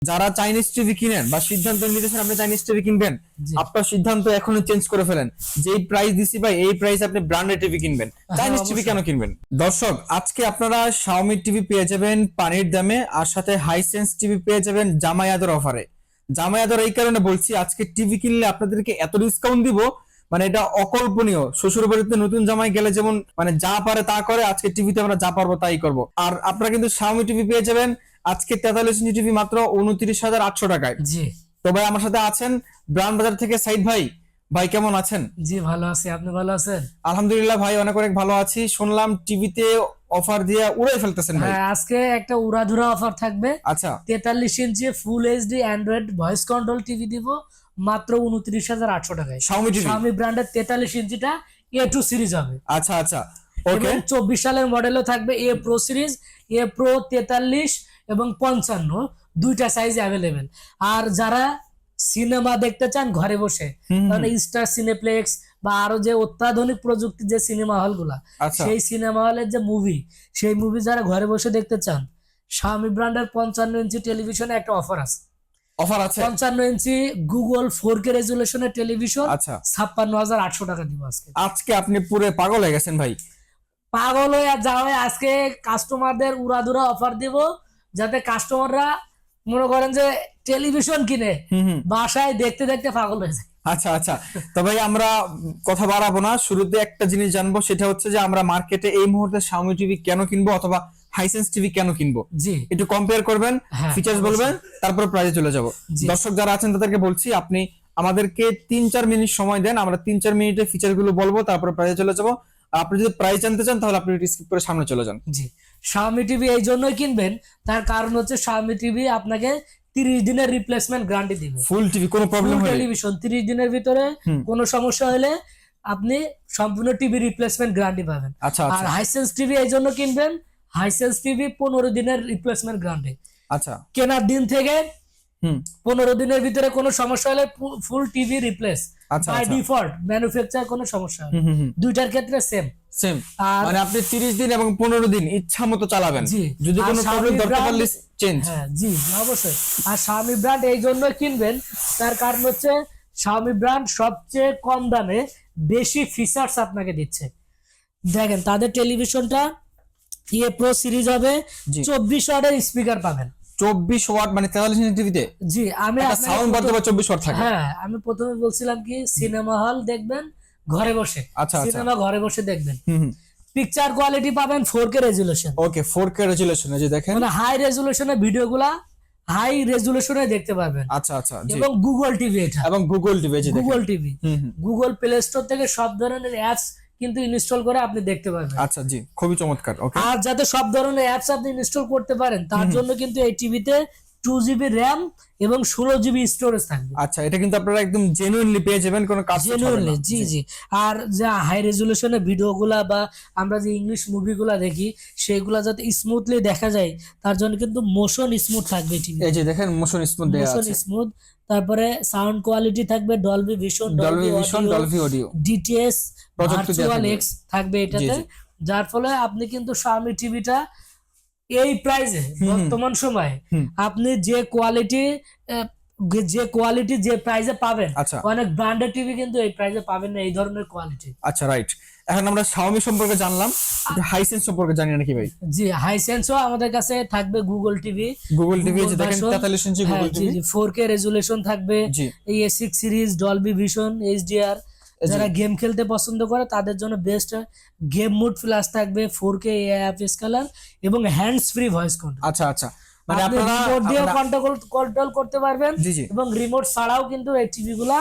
যারা Chinese TV কিনেন বা সিদ্ধান্ত নিতেছেন আপনি চাইনিজ টিভি কিনবেন, জি। আপনার সিদ্ধান্ত এখনই চেঞ্জ করে ফেলেন। যেই প্রাইস দিছি ভাই এই প্রাইস আপনি ব্র্যান্ডেড টিভি কিনবেন, হ্যাঁ, চাইনিজ টিভি অবশ্যই। কেন কিনবেন? দর্শক, আজকে আপনারা শাওমি টিভি পেয়ে যাবেন পানির দামে, আর সাথে হাইসেন্স টিভি পেয়ে যাবেন জামাই আদর অফারে। জামাই আদর এই কারণে বলছি, আজকে টিভি কিনলে আপনাদেরকে এত ডিসকাউন্ট দিব, মানে এটা অকল্পনীয়। শ্বশুর বাড়িতে নতুন জামাই গেলে যেমন মানে যা পারে তা করে, আজকে টিভিতে আমরা যা পারবো তাই করব। আর আপনারা কিন্তু শাওমি টিভি পেয়ে যাবেন আজকে 43 ইঞ্চি টিভি মাত্র 29,800 টাকায়। জি তো ভাই আমার সাথে আছেন ব্রাউন বাজার থেকে সাইদ ভাই। ভাই কেমন আছেন? জি, ভালো আছি, আপনি ভালো আছেন? আলহামদুলিল্লাহ ভাই, অনেক অনেক ভালো আছি। শুনলাম টিভিতে অফার দিয়ে উড়াই ফেলতেছেন ভাই। হ্যাঁ, আজকে একটা উড়াধুরা অফার থাকবে। আচ্ছা 43 inch full HD Android voice control TV দিব মাত্র 29,800 টাকায়। Xiaomi TV. শাওমি ব্র্যান্ডের 43 ইঞ্চিটা A2 সিরিজ হবে। আচ্ছা আচ্ছা ওকে। এবং 24 সালের মডেলও থাকবে এ প্রো সিরিজ, এ প্রো 43 এবং 55, দুইটা সাইজ অ্যাভেলেবেল। আর যারা সিনেমা দেখতে চান ঘরে বসে, মানে স্টার সিনেপ্লেক্স বা আরো যে অত্যাধুনিক প্রযুক্তির যে সিনেমা হল গুলা, আচ্ছা সেই সিনেমা হলের যে মুভি, সেই মুভি যারা ঘরে বসে দেখতে চান, শাওমি ব্র্যান্ডের 55 ইঞ্চি টেলিভিশনে একটা অফার আছে। অফার আছে। 55 ইঞ্চি গুগল 4K রেজুলেশনের টেলিভিশন আচ্ছা 56,800 টাকা দিব আজকে। আজকে আপনি পুরো পাগল হয়ে গেছেন ভাই। পাগল হয়ে যাওয়ায় আজকে কাস্টমারদের উড়াধুরা অফার দিব, যাতে কাস্টমাররা মনে করেন যে টেলিভিশন কিনে বাসায় দেখতে দেখতে পাগল হয়ে যায়। আচ্ছা আচ্ছা, তো ভাই আমরা কথা বাড়াবো না, শুরুতে একটা জিনিস জানবো, সেটা হচ্ছে যে আমরা মার্কেটে এই মুহূর্তে শাওমি টিভি কেন কিনবো অথবা হাইসেন্স টিভি কেন কিনবো, জি একটু কম্পেয়ার করবেন, হ্যাঁ, ফিচার্স বলবেন, তারপর প্রাইসে চলে যাব। জি। দর্শক যারা আছেন তাদেরকে বলছি, আপনি আমাদেরকে 3-4 মিনিট সময় দেন, আমরা 3-4 মিনিটে ফিচার গুলো বলবো, তারপর প্রাইসে চলে যাব। আর আপনি যদি প্রাইস জানতে চান তাহলে আপনি স্কিপ করে সামনে চলে যান। জি, শাওমি টিভি এই জন্যই কিনবেন, তার কারণ হচ্ছে শাওমি টিভি আপনাকে 30 দিনের রিপ্লেসমেন্ট গ্যারান্টি দিবে। ফুল টিভি কোনো প্রবলেম হলে, টেলিভিশন 30 দিনের ভিতরে কোনো সমস্যা হলে আপনি সম্পূর্ণ টিভি রিপ্লেসমেন্ট গ্যারান্টি পাবেন। আচ্ছা আর আচ্ছা হাইসেন্স টিভি এই জন্য কিনবেন, হাইসেন্স টিভি 15 দিনের রিপ্লেসমেন্ট গ্যারান্টি। আচ্ছা কেনার দিন থেকে হুম 15 দিনের ভিতরে কোনো সমস্যা হলে ফুল টিভি রিপ্লেস আচ্ছা বাই আচ্ছা ডিফল্ট, ম্যানুফ্যাকচার কোনো সমস্যা হলে দুইটার ক্ষেত্রে সেম। সেম। আর মানে আপনি 30 দিন এবং 15 দিন ইচ্ছা মতো চালাবেন, জি। যদি আর কোনো Xiaomi প্রবলেম দরকার brand- পড়লে চেঞ্জ। হ্যাঁ জি অবশ্যই। আর শাওমি ব্র্যান্ড এই জন্য কিনবেন, তার কারণ হচ্ছে শাওমি ব্র্যান্ড সবচেয়ে কম দামে বেশি ফিচার্স আপনাকে দিচ্ছে। দেখেন তাদের টেলিভিশনটা এ প্রো সিরিজ হবে, জি। 24 ওয়াটের স্পিকার পাবেন। 24 ওয়াট মানে 43 ইঞ্চি টিভিতে জি আমি একটা আপনাকে সাউন্ড বার প্রথম- 24 ওয়াট থাকে। হ্যাঁ আমি প্রথমে বলছিলাম কি সিনেমা হল দেখবেন ঘরে বসে, আচ্ছা, আচ্ছা। সিনেমা ঘরে বসে দেখবেন। হুম পিকচার কোয়ালিটি পাবেন 4K রেজুলেশন, ওকে 4K রেজুলেশন, এই যে দেখেন। মানে হাই রেজুলেশনের ভিডিওগুলা হাই রেজুলেশনে দেখতে পারবেন। আচ্ছা আচ্ছা জি। এবং গুগল টিভি, এটা এবং গুগল টিভি, এই যে দেখেন। গুগল টিভি, হুম গুগল প্লে স্টোর থেকে সব ধরনের অ্যাপস কিন্তু ইনস্টল করে আপনি দেখতে পারবেন। আচ্ছা জি, খুবই চমৎকার। ওকে আর যাতে সব ধরনের অ্যাপস আপনি ইনস্টল করতে পারেন, তার জন্য কিন্তু এই টিভিতে 2GB র্যাম এবং 16GB স্টোরেজ থাকবে। আচ্ছা, এটা কিন্তু আপনারা একদম জেনুইনলি পেয়ে যাবেন, কোনো কাজ হবে জেনুইনলি না। জি জি। আর যে হাই রেজুলেশনের ভিডিওগুলা বা আমরা যে ইংলিশ মুভিগুলা দেখি সেগুলা যাতে স্মুথলি দেখা যায়, তার জন্য কিন্তু মোশন স্মুথ থাকবে টিভি, এই যে দেখেন মোশন স্মুথ দেয়া মোশন আছে, স্মুথ। তারপরে সাউন্ড কোয়ালিটি থাকবে Dolby vision, Dolby vision, Dolby audio, DTS, প্রযুক্তি দেয়া ভার্চুয়াল থাকবে। এক্স থাকবে এটাতে। জি, জি। যার ফলে আপনি কিন্তু শাওমি টিভিটা এই প্রাইসে বর্তমান সময়ে আপনি যে প্রাইসে পাবেন, আচ্ছা অনেক ব্র্যান্ডেড টিভি কিন্তু এই প্রাইসে পাবেন না এই ধরনের কোয়ালিটি। আচ্ছা রাইট। এখন আমরা শাওমি সম্পর্কে জানলাম, একটু হাইসেন্স সম্পর্কে জানি নাকি ভাই? জি হাইসেন্সও আমাদের কাছে থাকবে, গুগল টিভি, গুগল টিভি, এই যে দেখেন 43 ইঞ্চি গুগল টিভি, 4K রেজুলেশন থাকবে, জি। এই A6 series, Dolby vision, HDR. যারা গেম খেলতে পছন্দ করে তাদের জন্য বেস্ট গেম মুড প্লাস থাকবে, 4K এআইএফএস কালার এবং হ্যান্ডস ফ্রি ভয়েস কন্ট্রোল। আচ্ছা আচ্ছা, মানে আপনি আপনারা রিমোট দিয়ে কন্ট্রোল করতে পারবেন। জি জি, এবং রিমোট ছাড়াও কিন্তু এই টিভি গুলা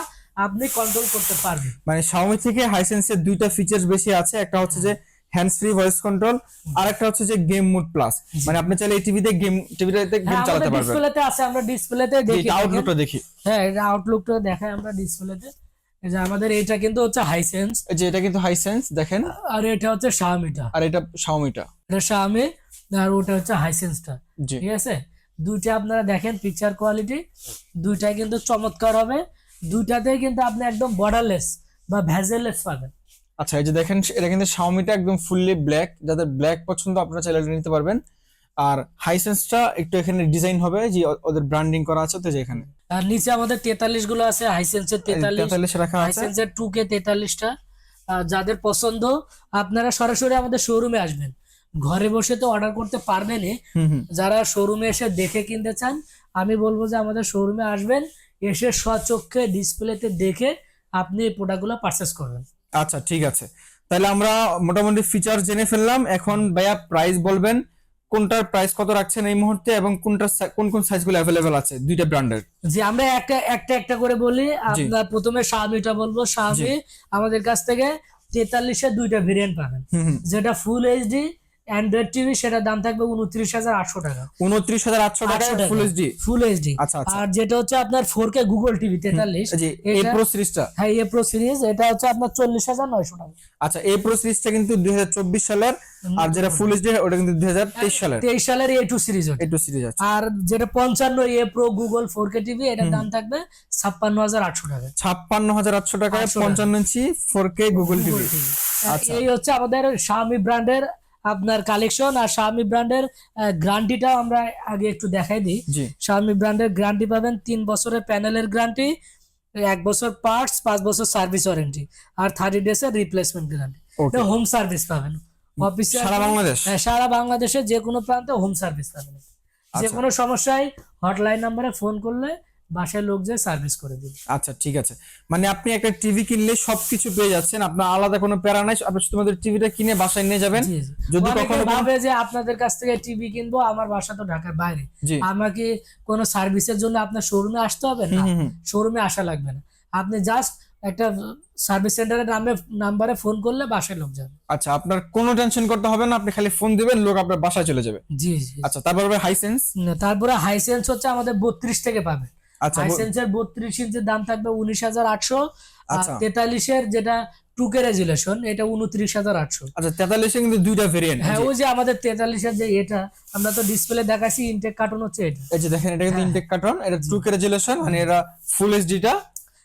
আপনি কন্ট্রোল করতে পারবেন। মানে শাওমি থেকে হাইসেন্সের দুইটা ফিচার বেশি আছে, একটা হচ্ছে যে হ্যান্ডস ফ্রি ভয়েস কন্ট্রোল, আর একটা হচ্ছে যে গেম মুড প্লাস, মানে আপনি চাইলে এই টিভিতে টিভিতে গেম হ্যাঁ চালাতে আমাদের পারবেন। ডিসপ্লেতে আছে, আমরা ডিসপ্লেতে দেখি, আউটলুকটা দেখি, হ্যাঁ এটা আউটলুকটা দেখাই আমরা ডিসপ্লেতে। এই যে আমাদের এইটা কিন্তু হচ্ছে হাইসেন্স, এই যে এটা কিন্তু হাইসেন্স দেখেন, আর এটা হচ্ছে শাওমিটা, আর এটা শাওমিটা। এটা শাওমি, আর ওটা হচ্ছে হাইসেন্সটা। জি ঠিক আছে, দুইটা আপনারা দেখেন পিকচার কোয়ালিটি, দুইটাই কিন্তু চমৎকার হবে। দুইটাতেই কিন্তু আপনি একদম বর্ডারলেস বা ভেজেললেস পাবেন। আচ্ছা, এই যে দেখেন এটা কিন্তু শাওমিটা একদম ফুললি ব্ল্যাক, যাদের ব্ল্যাক পছন্দ আপনারা চাইলে এটা নিতে পারবেন। আর হাইসেন্সটা একটু এখানে ডিজাইন হবে যে ওদের ব্র্যান্ডিং করা আছে তো যে এখানে আর নিচে আমাদের 43 গুলো আছে, হাইসেন্সের 43, 43 রাখা আছে। হাইসেন্সের 2K 43টা। যাদের পছন্দ আপনারা সরাসরি আমাদের শোরুমে আসবেন, ঘরে বসে তো অর্ডার করতে পারবেনই। যারা শোরুমে এসে দেখে কিনতে চান, আমি বলবো যে আমাদের শোরুমে আসবেন, এসে স্বচক্ষে ডিসপ্লেতে দেখে আপনি এই প্রোডাক্টগুলো পারচেস করবেন। আচ্ছা ঠিক আছে, তাহলে আমরা মোটামুটি ফিচার জেনে ফেললাম। এখন ভাইয়া প্রাইস বলবেন, কোনটার প্রাইস কত রাখছেন এই মুহূর্তে এবং কোন কোন সাইজগুলো অ্যাভেলেবেল আছে দুইটা ব্র্যান্ডের? যে আমরা একটা করে বলি। আপনার প্রথমে Xiaomiটা বলবো। Xiaomi আমাদের কাছ থেকে 43-এর দুইটা ভেরিয়েন্ট পাবেন। যেটা ফুল এইচডি অ্যান্ড্রয়েড টিভি, সেটার দাম থাকবে 29,800 টাকা। 29,800 টাকা ফুল এইচডি। Full HD. আচ্ছা আচ্ছা। আর যেটা হচ্ছে আপনার 4K গুগল টিভি 43, জি এ প্রো সিরিজটা। হ্যাঁ এ প্রো সিরিজ, এটা হচ্ছে আপনার 40,900 টাকা। আচ্ছা এ প্রো সিরিজটা কিন্তু 2024 সালের, আর যেটা ফুল এইচডি ওটা কিন্তু 2023 সালের। 23 সালের A2 সিরিজ। A2 সিরিজ আছে। আর যেটা 55 এ প্রো গুগল 4K টিভি, এটার দাম থাকবে 56,800 টাকা। 56,800 টাকায় 55 ইঞ্চি 4K গুগল টিভি। আচ্ছা এই হচ্ছে আমাদের Xiaomi ব্র্যান্ডের আপনার কালেকশন। আর Xiaomi ব্র্যান্ডের গ্যারান্টিটা আমরা আগে একটু দেখাই দিই। জি Xiaomi ব্র্যান্ডের গ্যারান্টি পাবেন 3 বছরের প্যানেলের গ্যারান্টি, 1 বছর পার্টস, 5 বছর সার্ভিস ওয়ারেন্টি, আর 30 ডেজ এর রিপ্লেসমেন্ট গ্যারান্টি। হোম সার্ভিস পাবেন অফিসে, সারা বাংলাদেশ। সারা বাংলাদেশে যে কোনো প্রান্তে হোম সার্ভিস পাবেন। যে কোনো সমস্যায় হটলাইন নম্বরে ফোন করলে বাসায় লোক যে সার্ভিস করে দিবে। আচ্ছা ঠিক আছে, মানে আপনি একটা টিভি কিনলে সবকিছু পেয়ে যাচ্ছেন, আপনার আলাদা কোনো প্যারা নাই, আপনি শুধুমাত্র টিভিটা কিনে বাসায় নিয়ে যাবেন। যদি কখনো ভাবে যে আপনাদের কাছ থেকে টিভি কিনবো, আমার বাসা তো ঢাকার বাইরে, আমাকে কোনো সার্ভিসের জন্য আপনার শোরুমে আসতে হবে না, শোরুমে আসা লাগবে না। আপনি জাস্ট একটা সার্ভিস সেন্টারের নাম্বারে ফোন করলে বাসায় লোক যাবে। আচ্ছা আপনার কোনো টেনশন করতে হবে না, আপনি খালি ফোন দিবেন, লোক আপনার বাসায় চলে যাবে। জি জি। আচ্ছা তারপরে হাইসেন্স। তারপরে হাইসেন্স হচ্ছে আমাদের 32 থেকে পাবে। আচ্ছা হাইসেন্সের 32 ইঞ্চির দাম থাকবে 19,800। আর আচ্ছা 43-এর যেটা 2K রেজুলেশন, এটা 29,800। আচ্ছা 43 এ কিন্তু দুইটা ভেরিয়েন্ট। হ্যাঁ ওই যে আমাদের 43-এর যে এটা আমরা তো ডিসপ্লে দেখাচ্ছি, ইনটেক কার্টন হচ্ছে এটা। এই যে দেখেন এটা কিন্তু ইনটেক কার্টন, এটা 2K রেজুলেশন, মানে এটা ফুল এইচডি টা।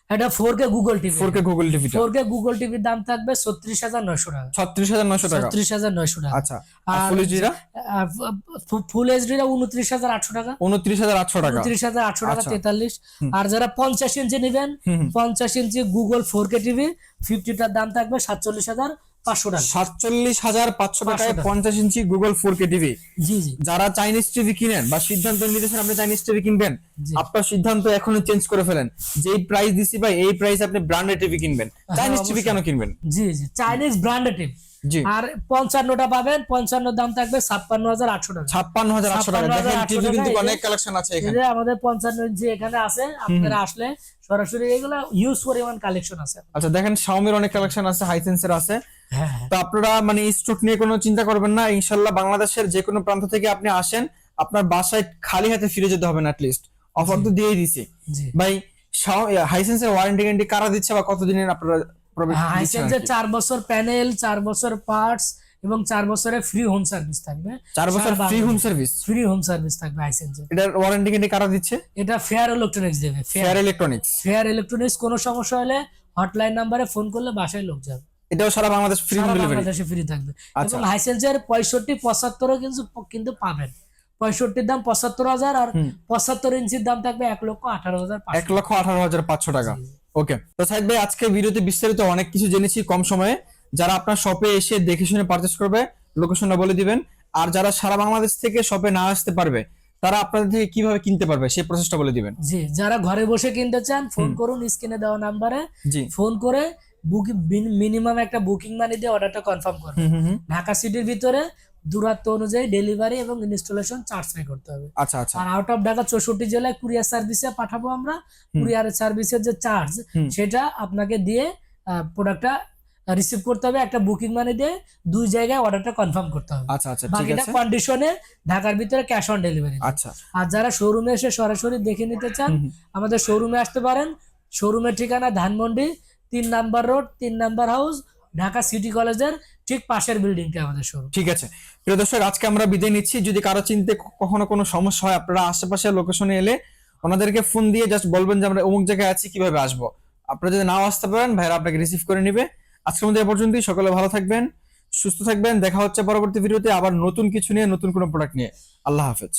এটা 4K Google TV. 4K Google টিভিটা। 4K গুগল টিভির দাম থাকবে 36,900 টাকা। 36,900 টাকা। 36,900 টাকা। আচ্ছা আর ফুল এইচডিটা? ফুল এইচডিটা 29,800 টাকা। 29,800 টাকা। 29,800 টাকা 43। আর যারা 50 ইঞ্চি নেবেন, 50 ইঞ্চি গুগল 4K টিভি 50টার দাম থাকবে 47,500 টাকা। 47,500 টাকায় 50 ইঞ্চি গুগল 4K টিভি। জি জি। যারা চাইনিজ টিভি কিনেন বা সিদ্ধান্ত নিতেছেন আপনি চাইনিজ টিভি কিনবেন, আপনার সিদ্ধান্ত এখনই চেঞ্জ করে ফেলেন। যেই প্রাইস দিছি ভাই এই প্রাইস আপনি ব্র্যান্ডেড টিভি কিনবেন, চাইনিজ টিভি কেন কিনবেন? জি জি, চাইনিজ ব্র্যান্ডেড টিভি। জি। আর 55টা পাবেন, 55 দাম থাকবে 56,800 টাকা। 56,800 টাকা। দেখেন টিভি কিন্তু অনেক কালেকশন আছে এখানে। আমাদের 55 ইঞ্চি এখানে আছে, আপনারা আসলে সরাসরি এগুলো ইউজ পরিমাণ কালেকশন আছে। আচ্ছা দেখেন Xiaomi এর অনেক কালেকশন আছে, হাইসেন্সের আছে। হ্যাঁ তো আপনারা মানে স্টক নিয়ে কোনো চিন্তা করবেন না, ইনশাআল্লাহ বাংলাদেশের যে কোনো প্রান্ত থেকে আপনি আসেন, আপনার বাসায় খালি হাতে ফিরে যেতে হবে না। অ্যাটলিস্ট অফার তো দিয়েই দিছি ভাই। হাইসেন্সের ওয়ারেন্টি গ্যারান্টি কারা দিচ্ছে বা কতদিনের আপনারা? হাইসেন্সের 4 বছর প্যানেল, 4 বছর পার্টস এবং 4 বছরের ফ্রি হোম সার্ভিস থাকবে। 4 বছর free home service? Free home service থাকবে হাইসেন্সের। এটার ওয়ারেন্টি গ্যারান্টি কারা দিচ্ছে? এটা ফেয়ার ইলেকট্রনিক্স দেবে। Fair electronics. ফেয়ার ইলেকট্রনিক্স কোনো সমস্যা হলে হটলাইন নম্বরে ফোন করলে বাসায় লোক যাবে। এটাও সারা বাংলাদেশ ফ্রি হোম ডেলিভারি? বাংলাদেশে ফ্রি থাকবে। এবং হাইসেন্সের 65, 75 কিন্তু পাবেন। 65-র দাম 75,000 আর 75 ইঞ্চির দাম থাকবে 1,18,500। 1,18,500 টাকা। ওকে, তো সাইদ ভাই আজকে ভিডিওতে বিস্তারিত অনেক কিছু জেনেছি কম সময়ে। যারা আপনার শপে এসে দেখে শুনে পারচেজ করবে লোকেশনটা বলে দিবেন। আর যারা সারা বাংলাদেশ থেকে শপে না আসতে পারবে তারা আপনাদের থেকে কিভাবে কিনতে পারবে সেই প্রসেসটা বলে দিবেন। জি, যারা ঘরে বসে কিনতে চান ফোন করুন স্ক্রিনে দেওয়া নাম্বারে। ফোন করে মিনিমাম একটা বুকিং মানি দিয়ে অর্ডারটা কনফার্ম করুন। ঢাকা সিটির ভিতরে দূরত্ব অনুযায়ী ডেলিভারি এবং ইনস্টলেশন চার্জ পে করতে হবে। আচ্ছা আচ্ছা। আর আউট অফ ঢাকা 64 জেলায় কুরিয়ার সার্ভিসে পাঠাবো আমরা। কুরিয়ার সার্ভিসের যে চার্জ সেটা আপনাকে দিয়ে প্রোডাক্টটা রিসিভ করতে হবে, একটা বুকিং মানি দিয়ে 2 জায়গায় অর্ডারটা কনফার্ম করতে হবে। আচ্ছা আচ্ছা, ঠিক বাকিটা আছে। কন্ডিশনে ঢাকার ভিতরে ক্যাশ অন ডেলিভারি। আচ্ছা। আর যারা শোরুমে এসে সরাসরি দেখে নিতে চান আমাদের শোরুমে আসতে পারেন। শোরুমের ঠিকানা Dhanmondi 3 number road, 3 number house, Dhaka city কলেজের ঠিক পাশের বিল্ডিংটা আমাদের শোরুম। ঠিক আছে প্রিয় দর্শক, আজকে আমরা বিদায় নিচ্ছি। যদি কারো চিনতে কখনো কোনো সমস্যা হয় আপনারা আশেপাশে লোকেশনে এলে ওনাদেরকে ফোন দিয়ে জাস্ট বলবেন যে আমরা অমুক জায়গায় আছি, কিভাবে আসবো। আপনারা যদি নাও আসতে পারেন ভাইরা আপনাকে রিসিভ করে নিবে। আজকের মধ্যে এ পর্যন্তই। সকলে ভালো থাকবেন, সুস্থ থাকবেন, দেখা হচ্ছে পরবর্তী ভিডিওতে আবার নতুন কিছু নিয়ে, নতুন কোনো প্রোডাক্ট নিয়ে। আল্লাহ হাফেজ।